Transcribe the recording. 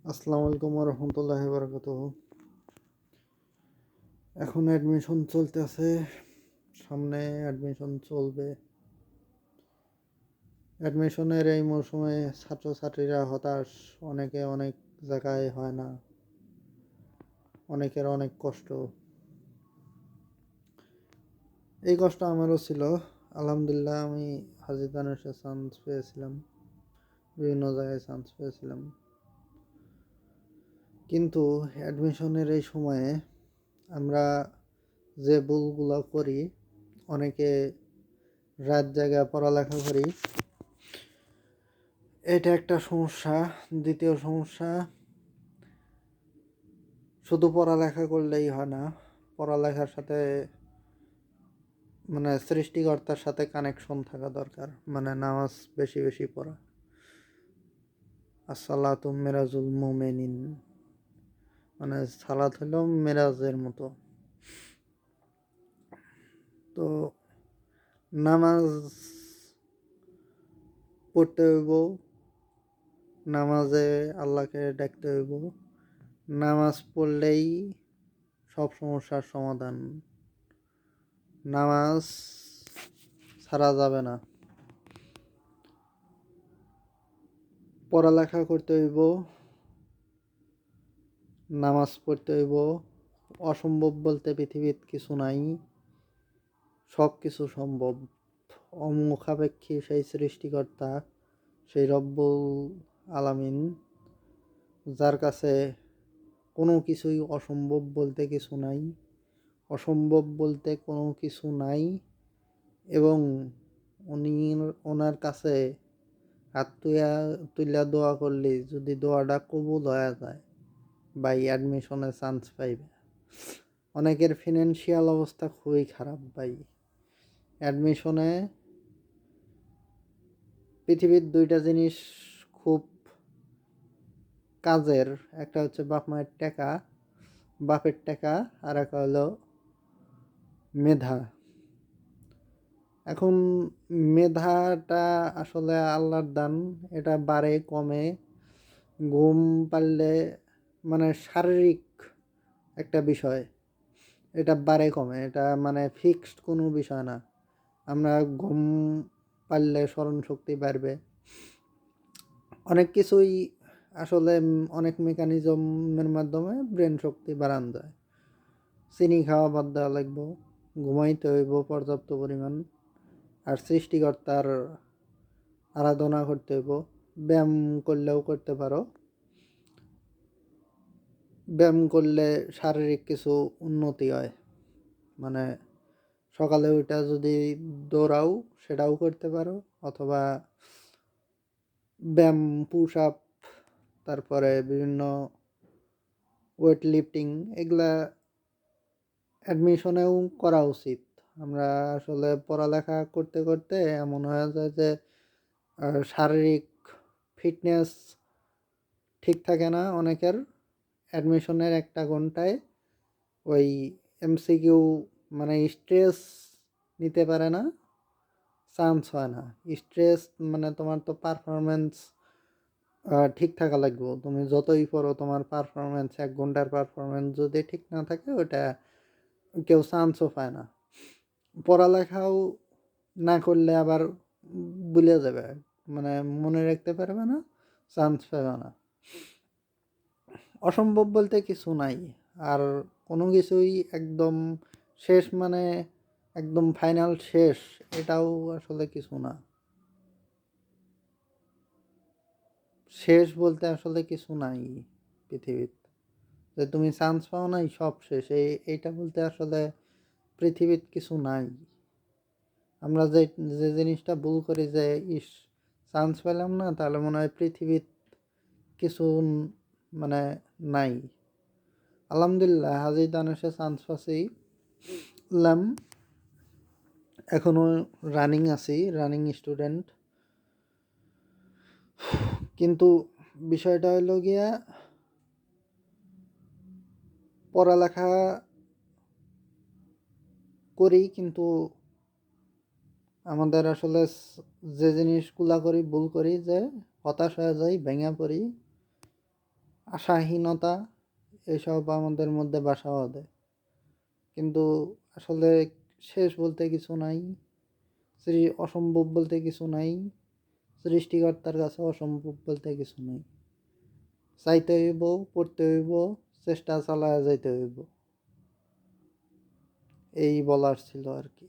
আসসালামু আলাইকুম রহমতুল্লাহি বারাকাতুহু। এখন অ্যাডমিশন চলতেছে, সামনে অ্যাডমিশন চলবে। অ্যাডমিশনের এই মৌসুমে ছাত্রছাত্রীরা হতাশ, অনেকে অনেক জায়গায় হয় না, অনেকের অনেক কষ্ট। এই কষ্ট আমারও ছিল। আলহামদুলিল্লাহ আমি হাজী দানেশে চান্স পেয়েছিলাম, বিভিন্ন জায়গায় চান্স পেয়েছিলাম। কিন্তু অ্যাডমিশনের এই সময়ে আমরা যে ভুলগুলো করি, অনেকে রাত জায়গায় পড়ালেখা করি, এটা একটা সমস্যা। দ্বিতীয় সমস্যা, শুধু পড়ালেখা করলেই হয় না, পড়ালেখার সাথে সৃষ্টিকর্তার সাথে কানেকশন থাকা দরকার। নামাজ বেশি বেশি পড়া। আসসালাতু মিরাজুল মুমিনিন, সালাত হলো মিরাজের মতো। তো নামাজ পড়তে হইব, নামাজে আল্লাহকে ডাকতে হইব। নামাজ পড়লেই সব সমস্যার সমাধান। নামাজ ছাড়া যাবে না। পড়ালেখা করতে হইব, নামাজ পড়তে হইব। অসম্ভব বলতে পৃথিবীত কিছু নাই, সব কিছু সম্ভব। অমুখাপেক্ষী সেই সৃষ্টিকর্তা, সেই রব্বুল আলামিন, যার কাছে কোনো কিছুই অসম্ভব বলতে কিছু নাই, অসম্ভব বলতে কোনো কিছু নাই। এবং উনি ওনার কাছে হাত তুইলা দোয়া করলে যদি দোয়াটা কবুল হয়ে যায়, ভাই অ্যাডমিশনে চান্স পাইবে। অনেকের ফিনান্সিয়াল অবস্থা খুবই খারাপ ভাই। অ্যাডমিশনে পৃথিবীর দুইটা জিনিস খুব কাজের, একটা হচ্ছে বাপ মায়ের টাকা, বাপের টাকা, আর একটা হলো মেধা। এখন মেধাটা আসলে আল্লাহর দান, এটা বাড়ে কমে। ঘুম পারলে শারীরিক একটা বিষয়, এটা বাড়ে কমে, এটা ফিক্সড কোনো বিষয় না। আমরা ঘুম পারলে স্মরণ শক্তি বাড়বে, অনেক কিছুই আসলে অনেক মেকানিজমের মাধ্যমে ব্রেন শক্তি বাড়ানো যায়। চিনি খাওয়া বাদ দেওয়া লাগবো, ঘুমাইতে হইব পর্যাপ্ত পরিমাণ, আর সৃষ্টিকর্তার আরাধনা করতে হইব। ব্যায়াম করলেও করতে পারো, ব্যায়াম করলে শারীরিক কিছু উন্নতি হয়। মানে সকালে ওইটা যদি দৌড়াও সেটাও করতে পারো, অথবা ব্যায়াম, পুশ আপ, তারপরে বিভিন্ন ওয়েট লিফটিং, এগুলা অ্যাডমিশনেও করা উচিত। আমরা আসলে পড়ালেখা করতে করতে এমন হয়ে যায় যে শারীরিক ফিটনেস ঠিক থাকে না অনেকের। অ্যাডমিশনের একটা ঘন্টায় ওই এমসিকিউ, স্ট্রেস নিতে পারে না, চান্স হয় না। স্ট্রেস তোমার তো পারফরমেন্স ঠিক থাকা লাগবে। তুমি যতই পড়ো, তোমার পারফরমেন্স, 1 ঘন্টার পারফরমেন্স যদি ঠিক না থাকে, ওটা কেউ চান্সও পায় না। পড়ালেখাও না করলে আবার ভুলে যাবে, মনে রাখতে পারবে না, চান্স পাবে না। অসম্ভব বলতে কিছু নাই, আর কোনো কিছুই একদম শেষ, একদম ফাইনাল শেষ, এটাও আসলে কিছু না। শেষ বলতে আসলে কিছু নাই পৃথিবীতে, যে তুমি চান্স পাও নাই সব শেষ, এইটা বলতে আসলে পৃথিবীতে কিছু নাই। আমরা যে যে জিনিসটা ভুল করি, যে ইস চান্স পেলাম না, তাহলে মনে হয় পৃথিবীতে কিছু মানে নাই। আলহামদুলিল্লাহ হাজি দানেশে চান্স পাচ্ছিলাম, এখনো রানিং আছি, রানিং স্টুডেন্ট। কিন্তু বিষয়টা হলো গিয়া, পড়ালেখা করি কিন্তু আমাদের আসলে যে জিনিসগুলা করি ভুল করি, যে হতাশ হয়ে যাই, ভেঙে পড়ি, আশাহীনতা এসব আমাদের মধ্যে বাসা বাঁধে, কিন্তু আসলে শেষ বলতে কিছু নাই, অসম্ভব বলতে কিছু নাই, সৃষ্টিকর্তার কাছে অসম্ভব বলতে কিছু নাই। চাইতে হইব, পড়তে হইব, চেষ্টা চালায় যাইতে হইব, এই বলার ছিল আর কি।